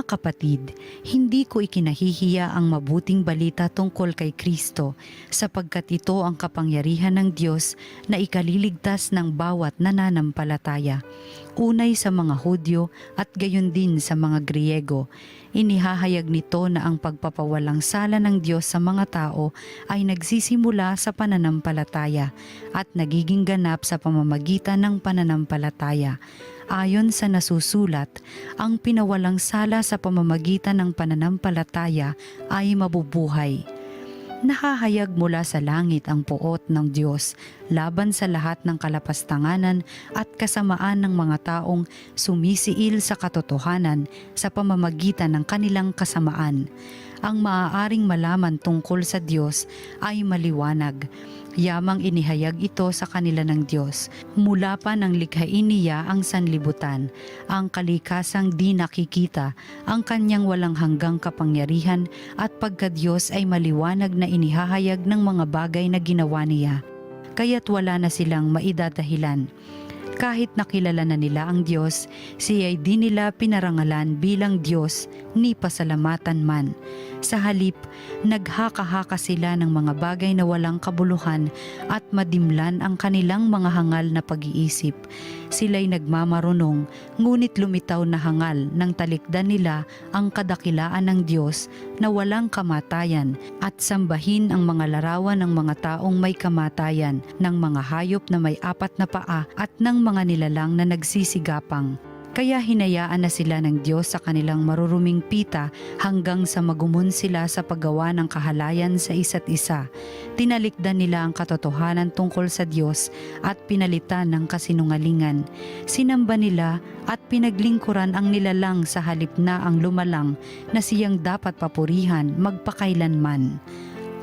Mga kapatid, hindi ko ikinahihiya ang mabuting balita tungkol kay Kristo sapagkat ito ang kapangyarihan ng Diyos na ikaliligtas ng bawat nananampalataya. Unay sa mga Hudyo at gayon din sa mga Griego. Inihahayag nito na ang pagpapawalang sala ng Diyos sa mga tao ay nagsisimula sa pananampalataya at nagiging ganap sa pamamagitan ng pananampalataya. Ayon sa nasusulat, ang pinawalang sala sa pamamagitan ng pananampalataya ay mabubuhay. Nahahayag mula sa langit ang poot ng Diyos laban sa lahat ng kalapastanganan at kasamaan ng mga taong sumisiil sa katotohanan sa pamamagitan ng kanilang kasamaan. Ang maaaring malaman tungkol sa Diyos ay maliwanag. Yamang inihayag ito sa kanila ng Diyos. Mula pa nang likhain niya ang sanlibutan, ang kalikasang di nakikita, ang kanyang walang hanggang kapangyarihan at pagka-Diyos ay maliwanag na inihahayag ng mga bagay na ginawa niya. Kaya't wala na silang maidadahilan. Kahit nakilala na nila ang Diyos, siya ay di nila pinarangalan bilang Diyos ni pasalamatan man. Sa halip, naghaka-haka sila ng mga bagay na walang kabuluhan at madimlan ang kanilang mga hangal na pag-iisip. Sila'y nagmamarunong, ngunit lumitaw na hangal nang talikdan nila ang kadakilaan ng Diyos na walang kamatayan at sambahin ang mga larawan ng mga taong may kamatayan, ng mga hayop na may apat na paa at ng mga nilalang na nagsisigapang. Kaya hinayaan na sila ng Diyos sa kanilang maruruming pita hanggang sa magumon sila sa paggawa ng kahalayan sa isa't isa. Tinalikdan nila ang katotohanan tungkol sa Diyos at pinalitan ng kasinungalingan. Sinamba nila at pinaglingkuran ang nilalang sa halip na ang lumalang na siyang dapat papurihan magpakailanman.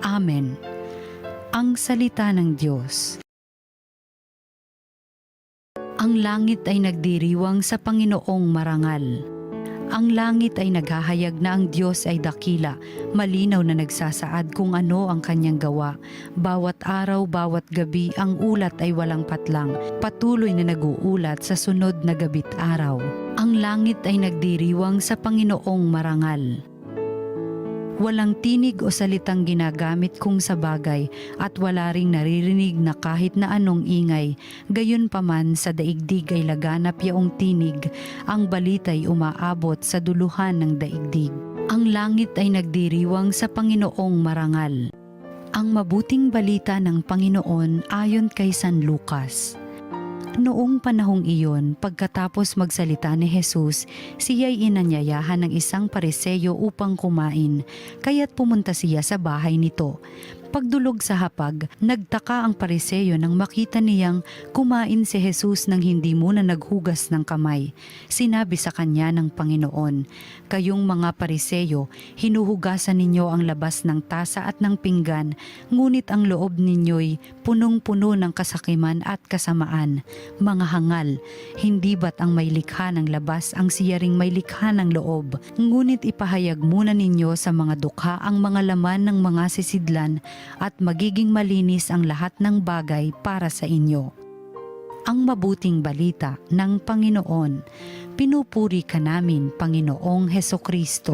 Amen. Ang salita ng Diyos. Ang langit ay nagdiriwang sa Panginoong marangal. Ang langit ay naghahayag na ang Diyos ay dakila, malinaw na nagsasaad kung ano ang kanyang gawa. Bawat araw, bawat gabi, ang ulat ay walang patlang, patuloy na nag-uulat sa sunod na gabit araw. Ang langit ay nagdiriwang sa Panginoong marangal. Walang tinig o salitang ginagamit kung sa bagay at wala ring naririnig na kahit na anong ingay. Gayunpaman sa daigdig ay laganap yaong tinig, ang balita'y umaabot sa duluhan ng daigdig. Ang langit ay nagdiriwang sa Panginoong marangal. Ang mabuting balita ng Panginoon ayon kay San Lucas. Noong panahong iyon, pagkatapos magsalita ni Jesus, siya'y inanyayahan ng isang Pariseo upang kumain, kaya't pumunta siya sa bahay nito. Pagdulog sa hapag, nagtaka ang Pariseo nang makita niyang kumain si Jesus nang hindi muna naghugas ng kamay. Sinabi sa kanya ng Panginoon, "Kayong mga Pariseo, hinuhugasan ninyo ang labas ng tasa at ng pinggan, ngunit ang loob ninyo'y punong-puno ng kasakiman at kasamaan. Mga hangal, hindi ba't ang may likha ng labas ang siya ring may likha ng loob? Ngunit ipahayag muna ninyo sa mga dukha ang mga laman ng mga sisidlan at magiging malinis ang lahat ng bagay para sa inyo." Ang mabuting balita ng Panginoon. Pinupuri ka namin, Panginoong Hesukristo.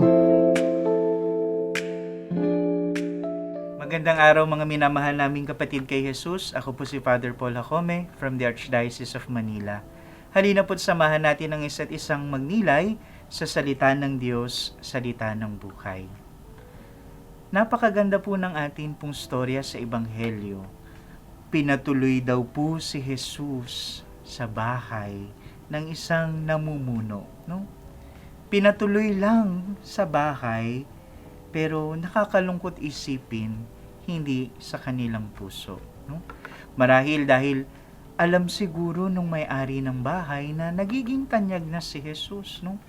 Magandang araw mga minamahal naming kapatid kay Jesus. Ako po si Father Paul Jacome from the Archdiocese of Manila. Halina po't samahan natin ang isa't isang magnilay sa salita ng Diyos, salita ng buhay. Napakaganda po ng atin pong storya sa Ebanghelyo. Pinatuloy daw po si Jesus sa bahay ng isang namumuno. No? Pinatuloy lang sa bahay, pero nakakalungkot isipin, hindi sa kanilang puso. No? Marahil dahil alam siguro nung may-ari ng bahay na nagiging tanyag na si Jesus. No?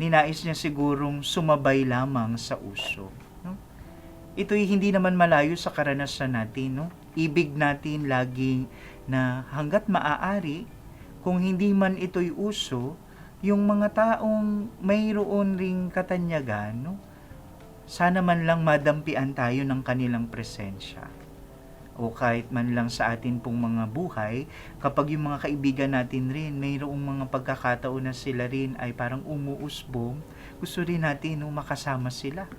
Ninais niya sigurong sumabay lamang sa uso. No? Ito'y hindi naman malayo sa karanasan natin. No? Ibig natin lagi na hanggat maaari, kung hindi man ito'y uso, yung mga taong mayroon ring katanyagan, no? Sana man lang madampian tayo ng kanilang presensya. O kahit man lang sa atin pong mga buhay, kapag yung mga kaibigan natin rin, mayroong mga pagkakataon na sila rin ay parang umuusbong, gusto rin natin makasama sila.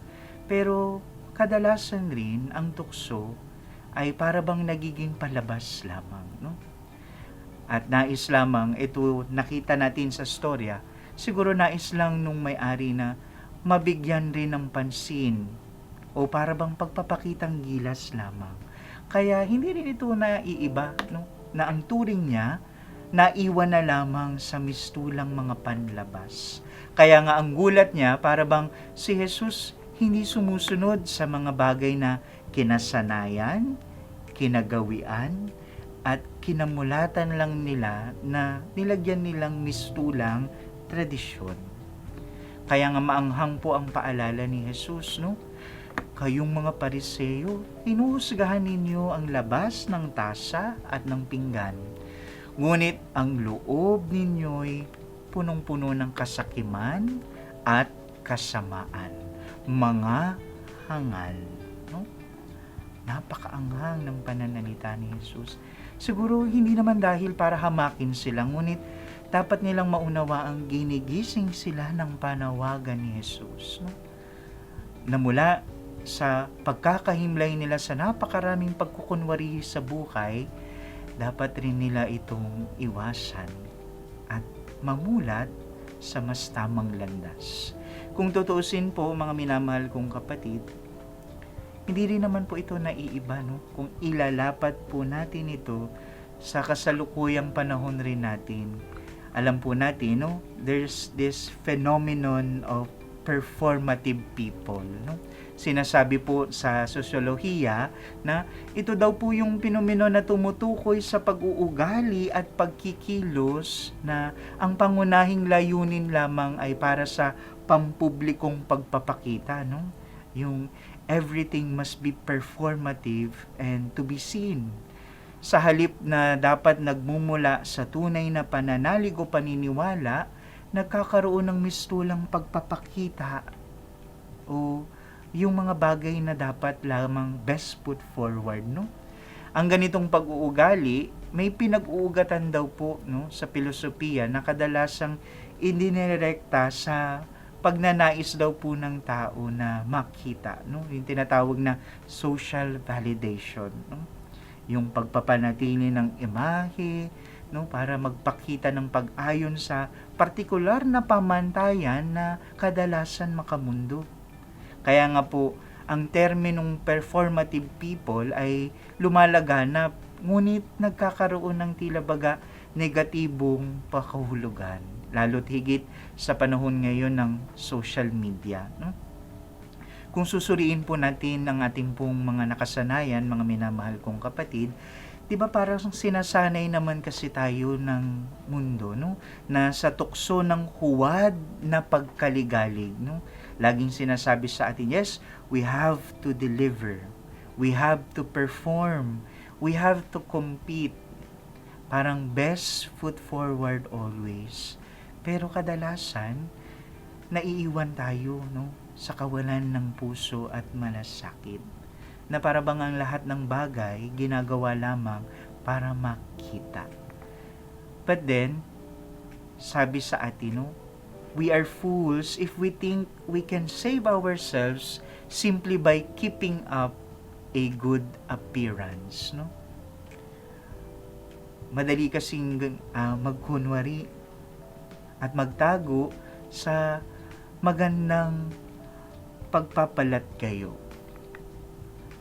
Pero kadalasan rin ang tukso ay para bang nagiging palabas lamang, no? At nais lamang, ito nakita natin sa storya, siguro nais lang nung may-ari na mabigyan rin ng pansin o para bang pagpapakitang gilas lamang. Kaya hindi rin ito naiiba, no? Na ang turing niya, naiwan na lamang sa mistulang mga panlabas. Kaya nga ang gulat niya, para bang si Jesus hindi sumusunod sa mga bagay na kinasanayan, kinagawian, at kinamulatan lang nila na nilagyan nilang mistulang tradisyon. Kaya nga maanghang po ang paalala ni Jesus, no? Kayong mga Pariseo, hinuhusgahan ninyo ang labas ng tasa at ng pinggan. Ngunit ang loob ninyo'y punong-puno ng kasakiman at kasamaan. Mga hangal, no? Napakaanghang ng pananalita ni Jesus. Siguro hindi naman dahil para hamakin sila, ngunit dapat nilang maunawa ang ginigising sila ng panawagan ni Jesus, no? Na mula sa pagkakahimlay nila sa napakaraming pagkukunwari sa buhay, dapat rin nila itong iwasan at mamulat sa mas tamang landas. Kung tutuusin po, mga minamahal kong kapatid, hindi rin naman po ito naiiba, no? Kung ilalapat po natin ito sa kasalukuyang panahon rin natin. Alam po natin, no? There's this phenomenon of performative people, no? Sinasabi po sa sosyolohiya na ito daw po yung pinomeno na tumutukoy sa pag-uugali at pagkikilos na ang pangunahing layunin lamang ay para sa pampublikong pagpapakita, no? Yung everything must be performative and to be seen. Sa halip na dapat nagmumula sa tunay na pananalig o paniniwala, nagkakaroon ng mistulang pagpapakita o yung mga bagay na dapat lamang best put forward, no? Ang ganitong pag-uugali, may pinag-uugatan daw po, no, sa filosofiya na kadalasang indinirekta sa pagnanais daw po ng tao na makita, no? Yung tinatawag na social validation, no? Yung pagpapanatili ng imahe, no, para magpakita ng pag-ayon sa partikular na pamantayan na kadalasan makamundo. Kaya nga po, ang terminong performative people ay lumalaganap, ngunit nagkakaroon ng tila baga negatibong pakahulugan, lalo't higit sa panahon ngayon ng social media, no? Kung susuriin po natin ang ating pong mga nakasanayan, mga minamahal kong kapatid, di ba parang sinasanay naman kasi tayo ng mundo, no? Na sa tukso ng huwad na pagkaligalig, no? Laging sinasabi sa atin, yes, we have to deliver. We have to perform. We have to compete. Parang best foot forward always. Pero kadalasan, naiiwan tayo, no, sa kawalan ng puso at malasakit. Na para bang ang lahat ng bagay ginagawa lamang para makita. But then, sabi sa atin, no, we are fools if we think we can save ourselves simply by keeping up a good appearance, no? Madali kasing magkunwari at magtago sa magandang pagpapalat kayo.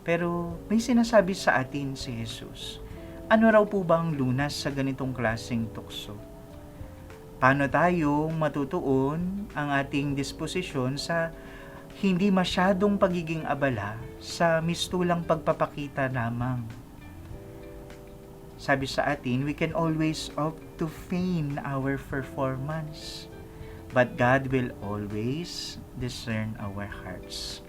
Pero may sinasabi sa atin si Jesus. Ano raw po ba ang lunas sa ganitong klaseng tukso? Paano tayo matutuon ang ating disposisyon sa hindi masyadong pagiging abala sa mistulang pagpapakita lamang? Sabi sa atin, we can always opt to feign our performance, but God will always discern our hearts.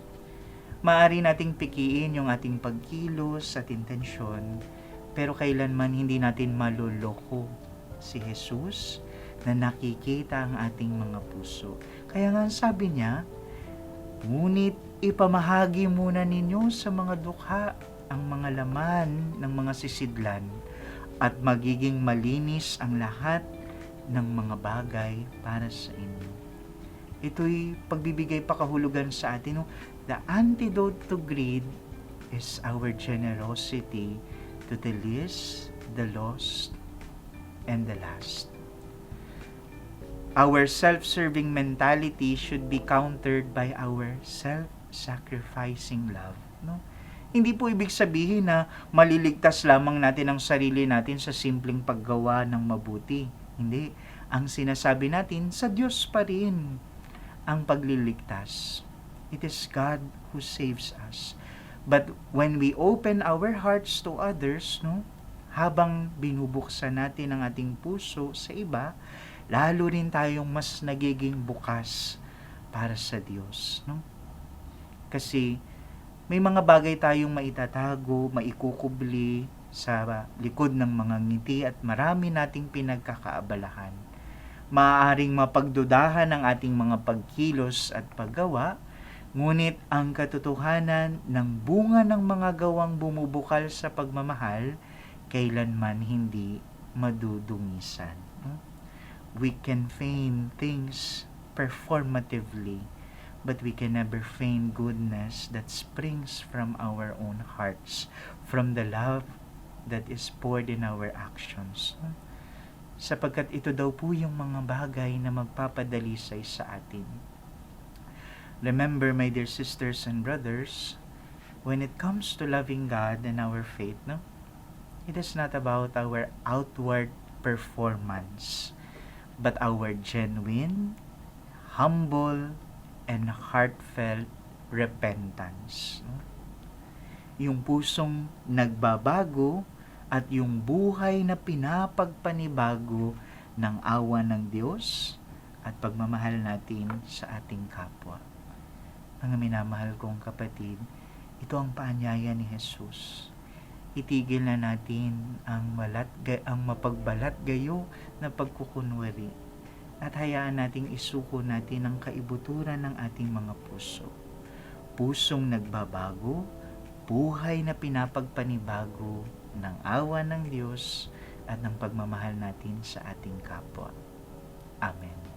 Maaari nating pikiin yung ating pagkilos at intensyon, pero kailanman hindi natin maluloko si Jesus na nakikita ang ating mga puso. Kaya nga sabi niya, ngunit ipamahagi muna ninyo sa mga dukha ang mga laman ng mga sisidlan at magiging malinis ang lahat ng mga bagay para sa inyo. Ito'y pagbibigay pakahulugan sa atin. No? The antidote to greed is our generosity to the least, the lost, and the last. Our self-serving mentality should be countered by our self-sacrificing love. No? Hindi po ibig sabihin na maliligtas lamang natin ang sarili natin sa simpleng paggawa ng mabuti. Hindi. Ang sinasabi natin, sa Diyos pa rin ang pagliligtas. It is God who saves us. But when we open our hearts to others, no, habang binubuksan natin ang ating puso sa iba, lalo rin tayong mas nagiging bukas para sa Diyos. No? Kasi may mga bagay tayong maitatago, maikukubli sa likod ng mga ngiti at marami nating pinagkakaabalahan. Maaaring mapagdudahan ang ating mga pagkilos at paggawa, ngunit ang katotohanan ng bunga ng mga gawang bumubukal sa pagmamahal, kailanman hindi madudungisan. We can feign things performatively, but we can never feign goodness that springs from our own hearts, from the love that is poured in our actions. Sapagkat ito daw po yung mga bagay na magpapadalisay sa atin. Remember, my dear sisters and brothers, when it comes to loving God and our faith, no, it is not about our outward performance, but our genuine, humble, and heartfelt repentance. Yung pusong nagbabago at yung buhay na pinapagpanibago ng awa ng Diyos at pagmamahal natin sa ating kapwa. Mga minamahal kong kapatid, ito ang paanyaya ni Jesus. Itigil na natin ang mapagbalat gayo na pagkukunwari at hayaan nating isuko natin ang kaibuturan ng ating mga puso. Pusong nagbabago, buhay na pinapagpanibago ng awa ng Diyos at ng pagmamahal natin sa ating kapwa. Amen.